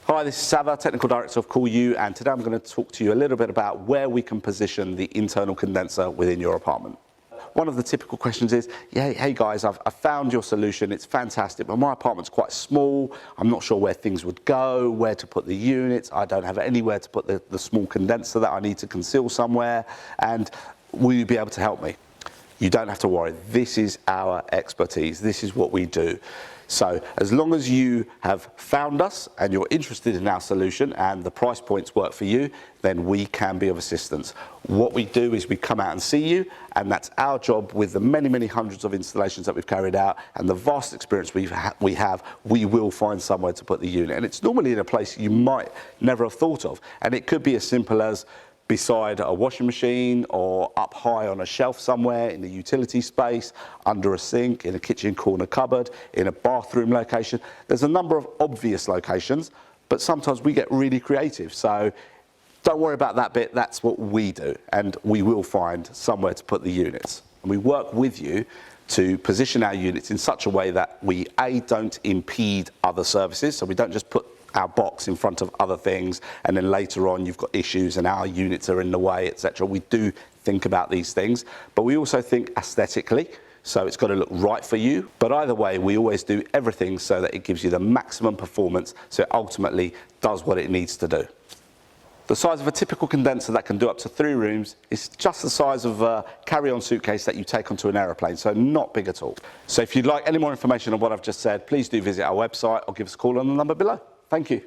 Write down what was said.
Hi, this is Sava, Technical Director of CallU, and today I'm going to talk to you a little bit about where we can position the internal condenser within your apartment. One of the typical questions is, yeah, hey guys, I've found your solution, it's fantastic, but my apartment's quite small, I'm not sure where things would go, where to put the units, I don't have anywhere to put the small condenser that I need to conceal somewhere, and will you be able to help me? You don't have to worry, this is our expertise, this is what we do. So as long as you have found us and you're interested in our solution and the price points work for you, then we can be of assistance. What we do is we come out and see you, and that's our job. With the many hundreds of installations that we've carried out and the vast experience we will find somewhere to put the unit. And it's normally in a place you might never have thought of. And it could be as simple as beside a washing machine, or up high on a shelf somewhere in the utility space, under a sink, in a kitchen corner cupboard, in a bathroom location. There's a number of obvious locations, but sometimes we get really creative. So don't worry about that bit, that's what we do, and we will find somewhere to put the units. And we work with you to position our units in such a way that we, A, don't impede other services, so we don't just put our box in front of other things and then later on you've got issues and our units are in the way, etc. We do think about these things, but we also think aesthetically, so it's got to look right for you. But either way, we always do everything so that it gives you the maximum performance, so it ultimately does what it needs to do. The size of a typical condenser that can do up to 3 rooms is just the size of a carry-on suitcase that you take onto an aeroplane, so not big at all. So if you'd like any more information on what I've just said, please do visit our website or give us a call on the number below. Thank you.